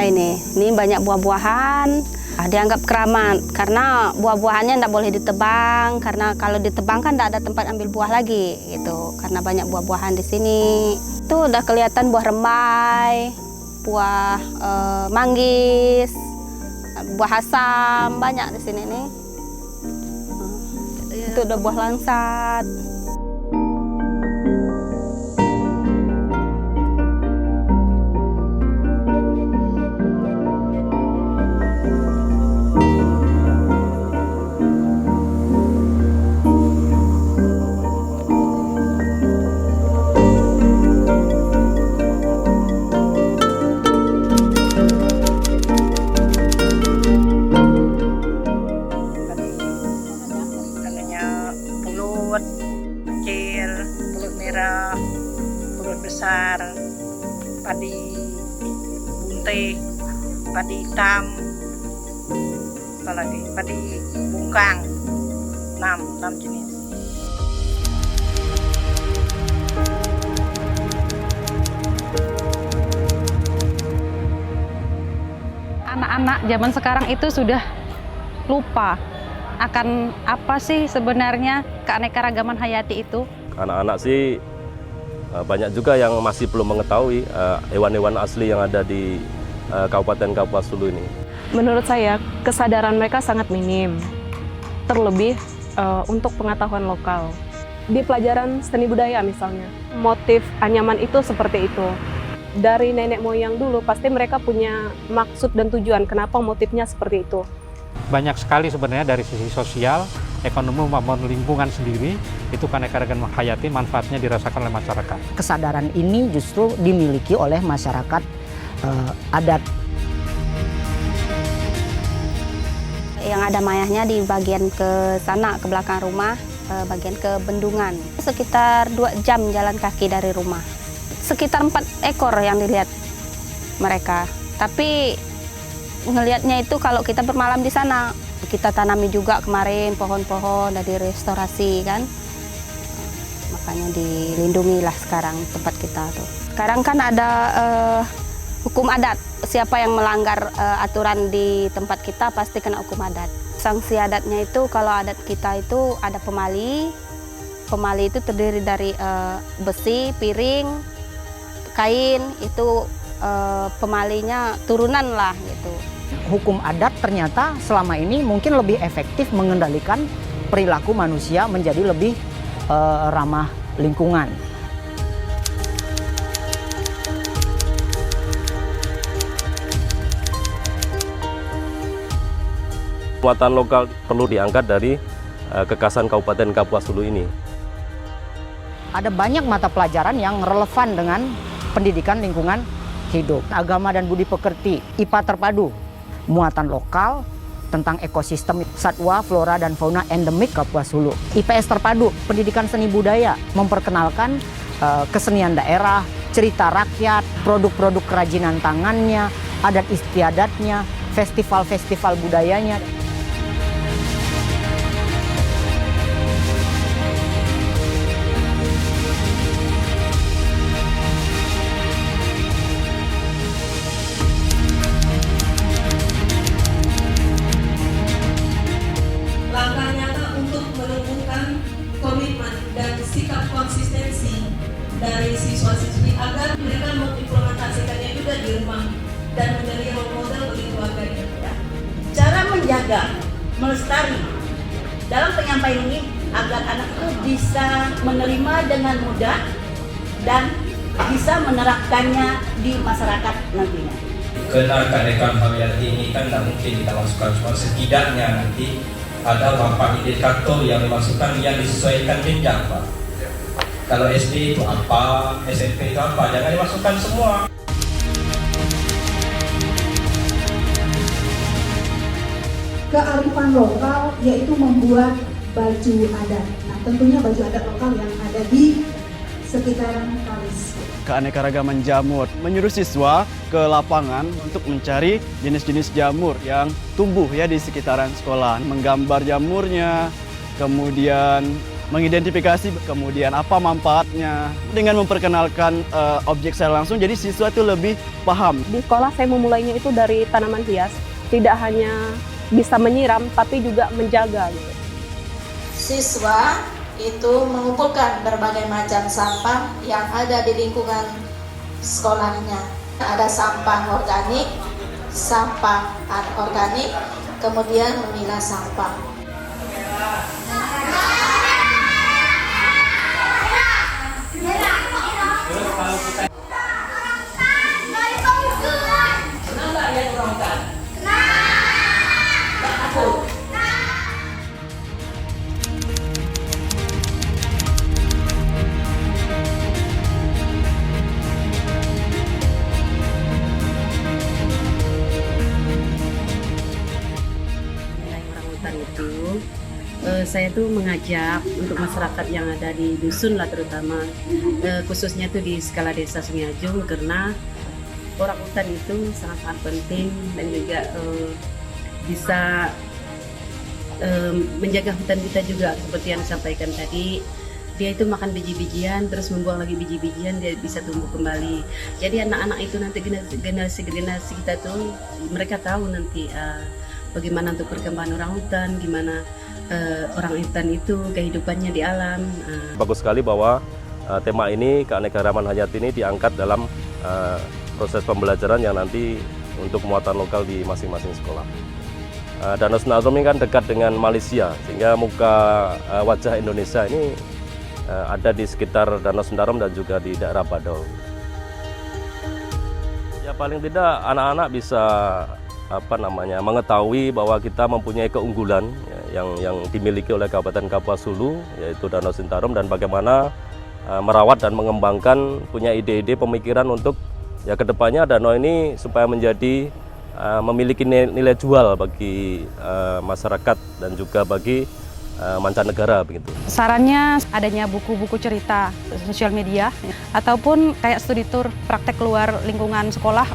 ini. Ini banyak buah-buahan. Dianggap keramat karena buah-buahannya tidak boleh ditebang. Karena kalau ditebang kan tidak ada tempat ambil buah lagi gitu. Karena banyak buah-buahan di sini. Itu udah kelihatan buah rembai, buah manggis, buah asam, banyak di sini nih. Itu udah buah langsat. Kecil, pulut merah, pulut besar, padi bunte, padi hitam, apalagi padi bungkang, 6 jenis. Anak-anak zaman sekarang itu sudah lupa akan apa sih sebenarnya keanekaragaman hayati itu. Anak-anak sih banyak juga yang masih belum mengetahui hewan-hewan asli yang ada di Kabupaten Kapuas Hulu ini. Menurut saya kesadaran mereka sangat minim, terlebih untuk pengetahuan lokal. Di pelajaran seni budaya misalnya, motif anyaman itu seperti itu. Dari nenek moyang dulu pasti mereka punya maksud dan tujuan kenapa motifnya seperti itu. Banyak sekali sebenarnya dari sisi sosial, ekonomi maupun lingkungan sendiri, itu keanekaragaman hayati manfaatnya dirasakan oleh masyarakat. Kesadaran ini justru dimiliki oleh masyarakat adat. Yang ada mayahnya di bagian ke sana, ke belakang rumah, bagian ke bendungan. Sekitar 2 jam jalan kaki dari rumah. Sekitar 4 ekor yang dilihat mereka. Tapi ngelihatnya itu kalau kita bermalam di sana, kita tanami juga kemarin pohon-pohon dari restorasi kan, makanya dilindungi lah sekarang tempat kita tuh. Sekarang kan ada hukum adat, siapa yang melanggar aturan di tempat kita pasti kena hukum adat. Sanksi adatnya itu kalau adat kita itu ada pemali, pemali itu terdiri dari besi, piring, kain, itu pemalinya turunan lah gitu. Hukum adat ternyata selama ini mungkin lebih efektif mengendalikan perilaku manusia menjadi lebih ramah lingkungan. Kekuatan lokal perlu diangkat dari kekasan Kabupaten Kapuas Hulu ini. Ada banyak mata pelajaran yang relevan dengan pendidikan lingkungan hidup, agama dan budi pekerti, IPA terpadu, muatan lokal tentang ekosistem satwa, flora dan fauna endemik Kapuas Hulu. IPS terpadu, pendidikan seni budaya, memperkenalkan kesenian daerah, cerita rakyat, produk-produk kerajinan tangannya, adat istiadatnya, festival-festival budayanya. Langkah nyata untuk menumbuhkan komitmen dan sikap konsistensi dari siswa-siswi agar mereka mengimplementasikannya juga di rumah dan menjadi role model bagi keluarganya. Cara menjaga, melestari dalam penyampaian ini agar anak itu bisa menerima dengan mudah dan bisa menerapkannya di masyarakat nantinya. Karena keanekaragaman hayati ini kan tidak mungkin kita masukkan semua, setidaknya nanti ada beberapa indikator yang dimasukkan yang disesuaikan jenjang, Pak. Kalau SD itu apa, SMP itu apa, jangan dimasukkan semua. Kearifan lokal yaitu membuat baju adat. Nah, tentunya baju adat lokal yang ada di sekitaran Kalis. Keanekaragaman jamur, menyuruh siswa ke lapangan untuk mencari jenis-jenis jamur yang tumbuh ya di sekitaran sekolah, menggambar jamurnya, kemudian mengidentifikasi kemudian apa manfaatnya dengan memperkenalkan objek secara langsung, jadi siswa itu lebih paham. Di sekolah saya memulainya itu dari tanaman hias, tidak hanya bisa menyiram tapi juga menjaga gitu. Siswa itu mengumpulkan berbagai macam sampah yang ada di lingkungan sekolahnya. Ada sampah organik, sampah anorganik, kemudian memilah sampah. Saya tuh mengajak untuk masyarakat yang ada di dusun lah terutama, khususnya tuh di skala desa Sungai Ajung, karena orang hutan itu sangat-sangat penting dan juga bisa menjaga hutan kita juga seperti yang disampaikan tadi. Dia itu makan biji-bijian, terus membuang lagi biji-bijian, dia bisa tumbuh kembali. Jadi anak-anak itu nanti generasi kita tuh mereka tahu nanti bagaimana untuk perkembangan orang hutan, gimana orang hutan itu kehidupannya di alam. Bagus sekali bahwa tema ini, keanekaragaman hayati ini diangkat dalam proses pembelajaran yang nanti untuk muatan lokal di masing-masing sekolah. Danau Sentarum ini kan dekat dengan Malaysia, sehingga muka wajah Indonesia ini ada di sekitar Danau Sentarum dan juga di daerah Badau. Ya paling tidak anak-anak bisa mengetahui bahwa kita mempunyai keunggulan yang dimiliki oleh Kabupaten Kapuas Hulu, yaitu Danau Sentarum, dan bagaimana merawat dan mengembangkan, punya ide-ide pemikiran untuk ya kedepannya danau ini supaya menjadi memiliki nilai jual bagi masyarakat dan juga bagi mancanegara begitu. Sarannya adanya buku-buku cerita sosial media ataupun kayak studi tour praktek keluar lingkungan sekolah.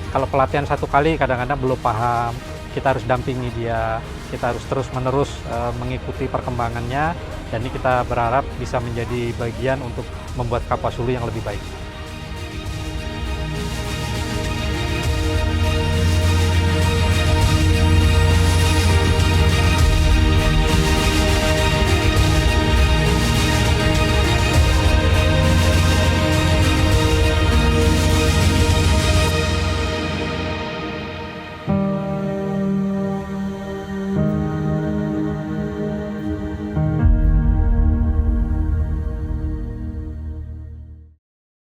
Kalau pelatihan satu kali kadang-kadang belum paham, kita harus dampingi dia, kita harus terus-menerus mengikuti perkembangannya, dan ini kita berharap bisa menjadi bagian untuk membuat Kapuas Hulu yang lebih baik.